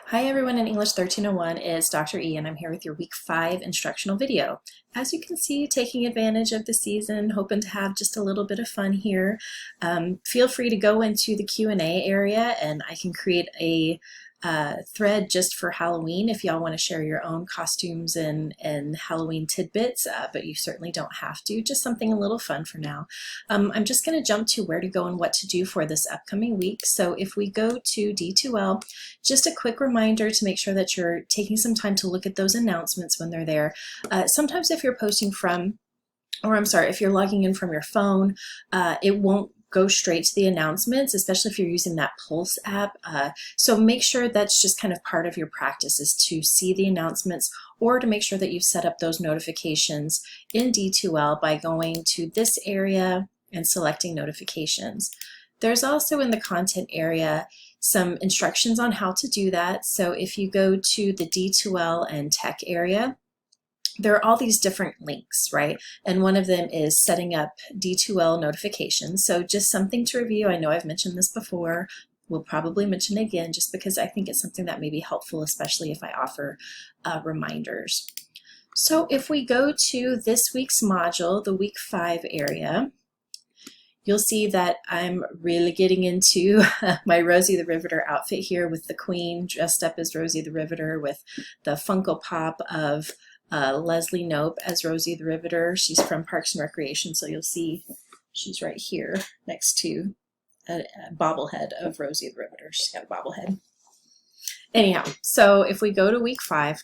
Hi everyone, in English 1301 is Dr. E and I'm here with your week 5 instructional video. As you can see, taking advantage of the season, hoping to have just a little bit of fun here. Feel free to go into the Q&A area and I can create a thread just for Halloween if y'all want to share your own costumes and Halloween tidbits, but you certainly don't have to, just something a little fun for now. I'm just going to jump to where to go and what to do for this upcoming week. So if we go to D2L, just a quick reminder to make sure that you're taking some time to look at those announcements when they're there. Sometimes if you're posting from, or I'm sorry, if you're logging in from your phone, it won't go straight to the announcements, especially if you're using that Pulse app. So make sure that's just kind of part of your practice is to see the announcements or to make sure that you've set up those notifications in D2L by going to this area and selecting notifications. There's also in the content area some instructions on how to do that. So if you go to the D2L and tech area, there are all these different links, right? And one of them is setting up D2L notifications. So just something to review. I know I've mentioned this before. We'll probably mention it again just because I think it's something that may be helpful, especially if I offer reminders. So if we go to this week's module, the week 5 area, you'll see that I'm really getting into my Rosie the Riveter outfit here with the Queen dressed up as Rosie the Riveter with the Funko Pop of Leslie Knope as Rosie the Riveter. She's from Parks and Recreation, so you'll see she's right here next to a bobblehead of Rosie the Riveter. She's got a bobblehead. Anyhow, so if we go to week 5,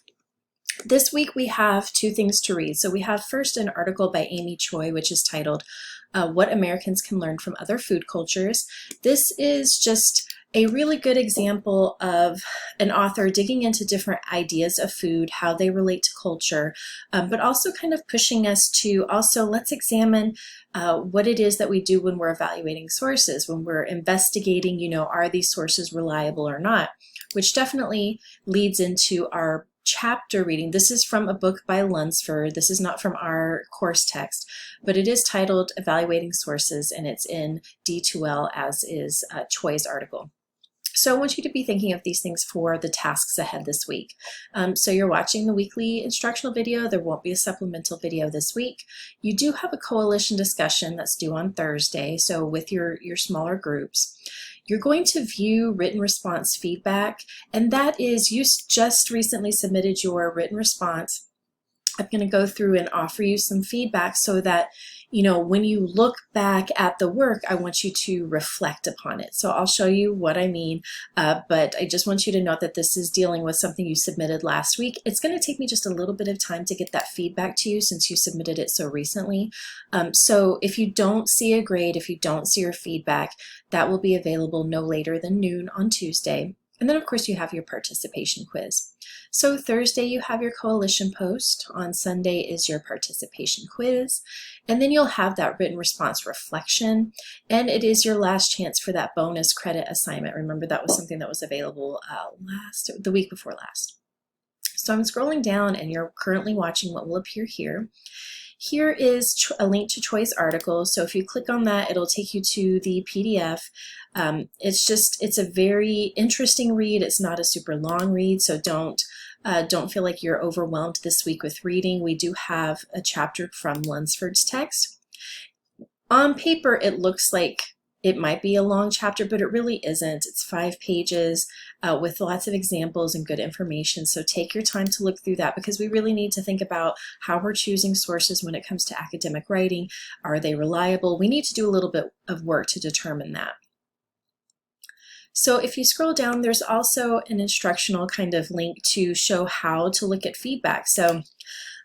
this week we have 2 things to read. So we have first an article by Amy Choi, which is titled What Americans Can Learn from Other Food Cultures. This is just a really good example of an author digging into different ideas of food, how they relate to culture, but also kind of pushing us to also let's examine what it is that we do when we're evaluating sources, when we're investigating, you know, are these sources reliable or not, which definitely leads into our chapter reading. This is from a book by Lunsford. This is not from our course text, but it is titled Evaluating Sources, and it's in D2L, as is Choi's article. So I want you to be thinking of these things for the tasks ahead this week. So you're watching the weekly instructional video. There won't be a supplemental video this week. You do have a coalition discussion that's due on Thursday, so with your smaller groups. You're going to view written response feedback, and that is you just recently submitted your written response. I'm going to go through and offer you some feedback so that, you know, when you look back at the work, I want you to reflect upon it. So I'll show you what I mean, but I just want you to note that this is dealing with something you submitted last week. It's going to take me just a little bit of time to get that feedback to you since you submitted it so recently. So if you don't see a grade, if you don't see your feedback, that will be available no later than noon on Tuesday. And then of course you have your participation quiz. So Thursday you have your coalition post, on Sunday is your participation quiz, and then you'll have that written response reflection, and it is your last chance for that bonus credit assignment. Remember that was something that was available the week before last. So I'm scrolling down and you're currently watching what will appear here. Here is a link to Choi's article. So if you click on that, it'll take you to the PDF. It's a very interesting read. It's not a super long read, so don't feel like you're overwhelmed this week with reading. We do have a chapter from Lunsford's text. On paper, it looks like it might be a long chapter, but it really isn't. It's 5 pages with lots of examples and good information. So take your time to look through that because we really need to think about how we're choosing sources when it comes to academic writing. Are they reliable? We need to do a little bit of work to determine that. So if you scroll down, there's also an instructional kind of link to show how to look at feedback. So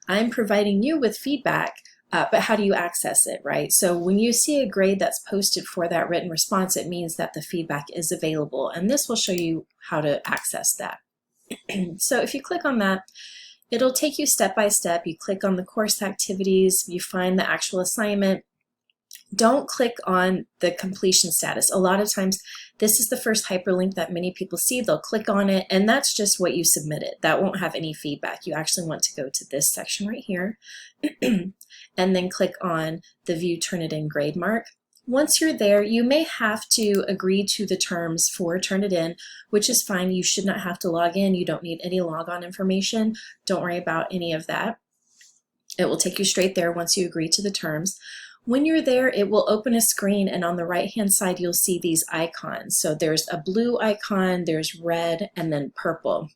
I'm providing you with feedback, but how do you access it, right? So when you see a grade that's posted for that written response, it means that the feedback is available, and this will show you how to access that. So if you click on that, it'll take you step by step. You click on the course activities, you find the actual assignment. Don't click on the completion status. A lot of times this is the first hyperlink that many people see. They'll click on it and that's just what you submitted. That won't have any feedback. You actually want to go to this section right here and then click on the View Turnitin grade mark. Once you're there, you may have to agree to the terms for Turnitin, which is fine. You should not have to log in. You don't need any logon information. Don't worry about any of that. It will take you straight there once you agree to the terms. When you're there, it will open a screen, and on the right-hand side, you'll see these icons. So there's a blue icon, there's red, and then purple.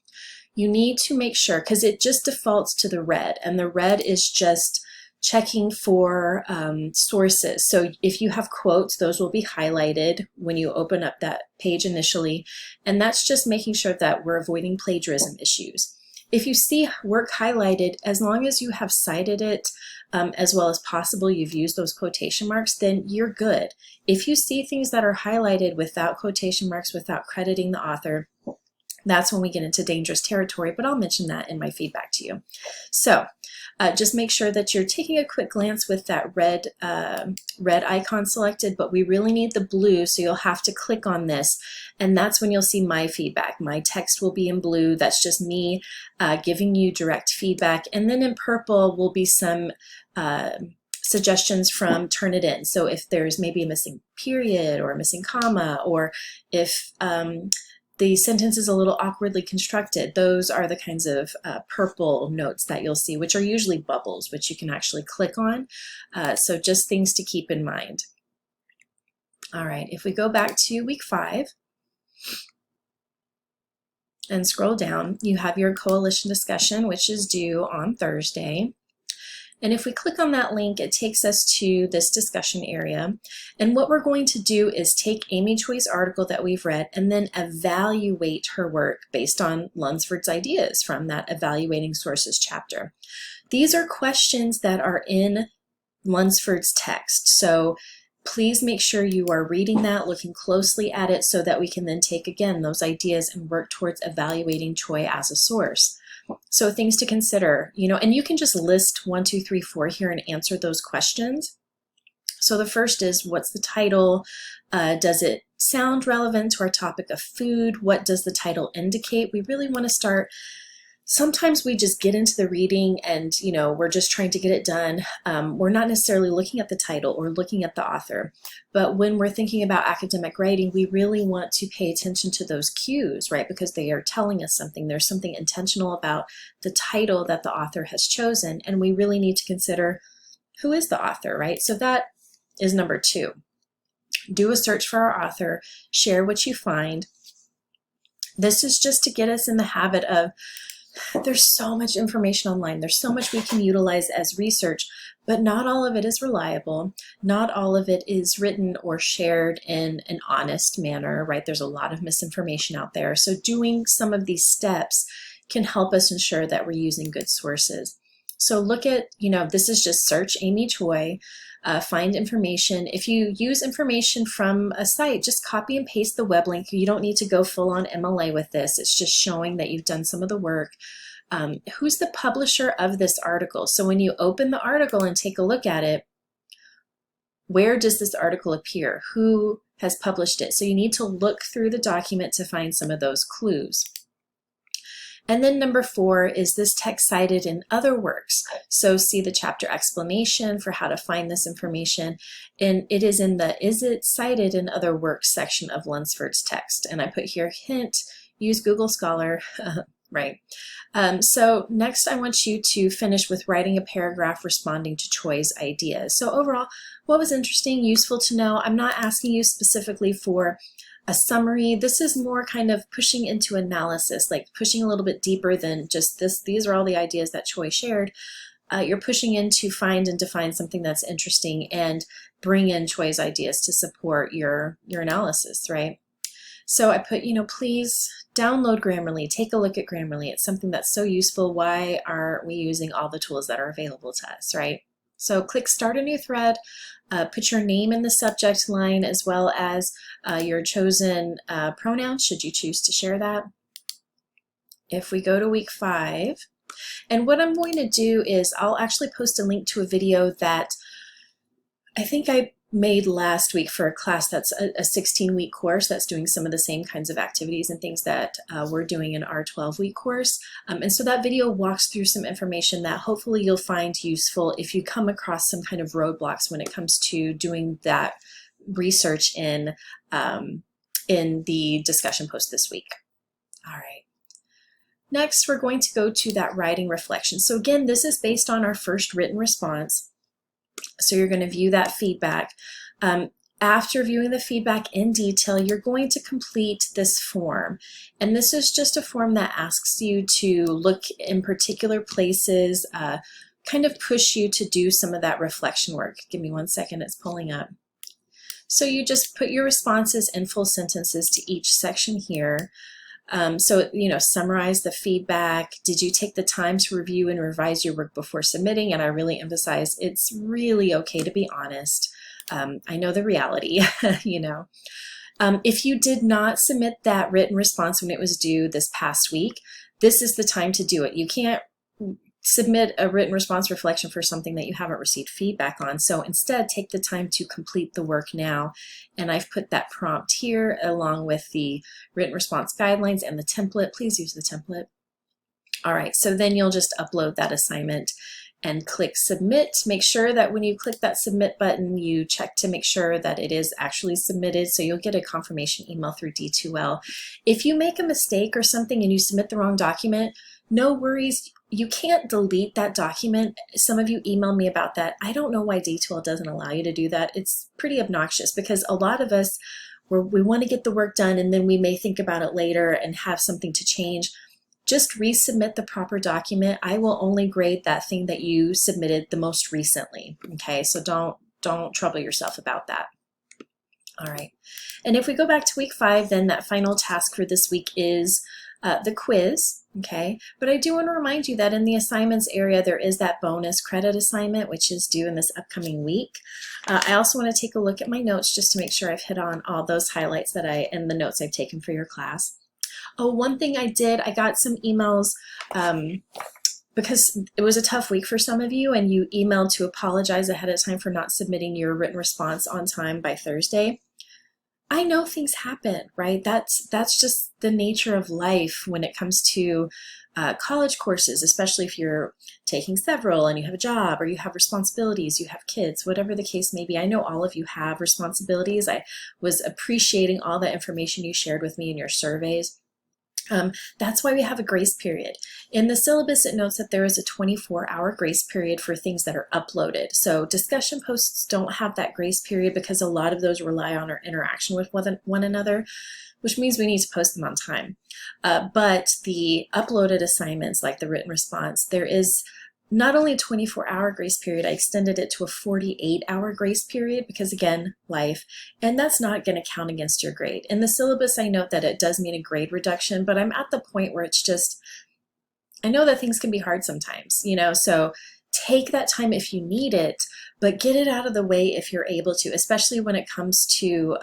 You need to make sure, because it just defaults to the red, and the red is just checking for sources. So if you have quotes, those will be highlighted when you open up that page initially, and that's just making sure that we're avoiding plagiarism issues. If you see work highlighted, as long as you have cited it as well as possible, you've used those quotation marks, then you're good. If you see things that are highlighted without quotation marks, without crediting the author, that's when we get into dangerous territory, but I'll mention that in my feedback to you. So just make sure that you're taking a quick glance with that red icon selected, but we really need the blue, so you'll have to click on this, and that's when you'll see my feedback. My text will be in blue. That's just me giving you direct feedback, and then in purple will be some suggestions from Turnitin. So if there's maybe a missing period or a missing comma, or if the sentence is a little awkwardly constructed, those are the kinds of purple notes that you'll see, which are usually bubbles, which you can actually click on. So just things to keep in mind. All right, if we go back to week 5 and scroll down, you have your coalition discussion, which is due on Thursday. And if we click on that link, it takes us to this discussion area. And what we're going to do is take Amy Choi's article that we've read and then evaluate her work based on Lunsford's ideas from that Evaluating Sources chapter. These are questions that are in Lunsford's text. So please make sure you are reading that, looking closely at it, so that we can then take, again, those ideas and work towards evaluating Choi as a source. So things to consider, and you can just list 1, 2, 3, 4 here and answer those questions. So the first is, what's the title? Does it sound relevant to our topic of food? What does the title indicate? We really want to start. Sometimes we just get into the reading and, we're just trying to get it done. We're not necessarily looking at the title or looking at the author. But when we're thinking about academic writing, we really want to pay attention to those cues, right? Because they are telling us something. There's something intentional about the title that the author has chosen. And we really need to consider, who is the author, right? So that is number 2. Do a search for our author, share what you find. This is just to get us in the habit of, there's so much information online. There's so much we can utilize as research, but not all of it is reliable. Not all of it is written or shared in an honest manner, right? There's a lot of misinformation out there. So doing some of these steps can help us ensure that we're using good sources. So look at, this is just search Amy Choi, find information. If you use information from a site, just copy and paste the web link. You don't need to go full on MLA with this. It's just showing that you've done some of the work. Who's the publisher of this article? So when you open the article and take a look at it, where does this article appear? Who has published it? So you need to look through the document to find some of those clues. And then number 4, is this text cited in other works? So see the chapter explanation for how to find this information. And it is in the is it cited in other works section of Lunsford's text. And I put here, hint, use Google Scholar, right? So next I want you to finish with writing a paragraph responding to Choi's ideas. So overall, what was interesting, useful to know? I'm not asking you specifically for a summary. This is more kind of pushing into analysis, like pushing a little bit deeper than just this. These are all the ideas that Choi shared. You're pushing in to find and define something that's interesting and bring in Choi's ideas to support your analysis, right? So I put, please download Grammarly, take a look at Grammarly. It's something that's so useful. Why aren't we using all the tools that are available to us, right? So click Start a New Thread, put your name in the subject line as well as your chosen pronoun, should you choose to share that. If we go to week 5, and what I'm going to do is I'll actually post a link to a video that I think I made last week for a class that's a 16-week course that's doing some of the same kinds of activities and things that we're doing in our 12-week course. And so that video walks through some information that hopefully you'll find useful if you come across some kind of roadblocks when it comes to doing that research in the discussion post this week. All right. Next, we're going to go to that writing reflection. So again, this is based on our first written response. So you're going to view that feedback. After viewing the feedback in detail, you're going to complete this form. And this is just a form that asks you to look in particular places, kind of push you to do some of that reflection work. Give me 1 second, it's pulling up. So you just put your responses in full sentences to each section here. So, summarize the feedback. Did you take the time to review and revise your work before submitting? And I really emphasize it's really okay to be honest. I know the reality, If you did not submit that written response when it was due this past week, this is the time to do it. You can't submit a written response reflection for something that you haven't received feedback on. So instead, take the time to complete the work now. And I've put that prompt here along with the written response guidelines and the template. Please use the template. All right, so then you'll just upload that assignment and click submit. Make sure that when you click that submit button, you check to make sure that it is actually submitted. So you'll get a confirmation email through D2L. If you make a mistake or something and you submit the wrong document, no worries. You can't delete that document. Some of you emailed me about that. I don't know why D2L doesn't allow you to do that. It's pretty obnoxious because a lot of us, we want to get the work done and then we may think about it later and have something to change. Just resubmit the proper document. I will only grade that thing that you submitted the most recently. Okay, so don't trouble yourself about that. All right, and if we go back to week 5, then that final task for this week is the quiz. Okay, but I do want to remind you that in the assignments area, there is that bonus credit assignment, which is due in this upcoming week. I also want to take a look at my notes just to make sure I've hit on all those highlights that and the notes I've taken for your class. Oh, one thing I got some emails because it was a tough week for some of you and you emailed to apologize ahead of time for not submitting your written response on time by Thursday. I know things happen, right? That's just the nature of life when it comes to college courses, especially if you're taking several and you have a job or you have responsibilities, you have kids, whatever the case may be. I know all of you have responsibilities. I was appreciating all the information you shared with me in your surveys. That's why we have a grace period. In the syllabus, it notes that there is a 24-hour grace period for things that are uploaded. So discussion posts don't have that grace period because a lot of those rely on our interaction with one another, which means we need to post them on time. But the uploaded assignments, like the written response, there is not only a 24-hour grace period, I extended it to a 48-hour grace period because, again, life, and that's not going to count against your grade. In the syllabus, I note that it does mean a grade reduction, but I'm at the point where it's just, I know that things can be hard sometimes, so take that time if you need it, but get it out of the way if you're able to, especially when it comes to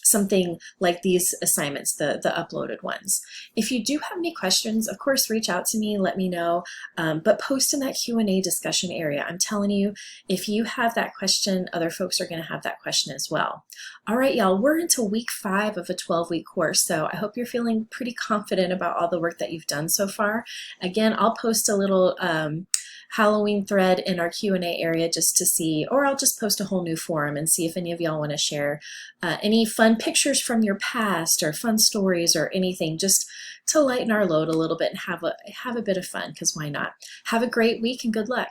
something like these assignments, the uploaded ones. If you do have any questions, of course, reach out to me, let me know, but post in that Q&A discussion area. I'm telling you, if you have that question, other folks are going to have that question as well. All right, y'all, we're into week 5 of a 12-week course, so I hope you're feeling pretty confident about all the work that you've done so far. Again, I'll post a little Halloween thread in our Q&A area just to see, or I'll just post a whole new forum and see if any of y'all want to share any fun pictures from your past or fun stories or anything, just to lighten our load a little bit and have a bit of fun, because why not? Have a great week and good luck.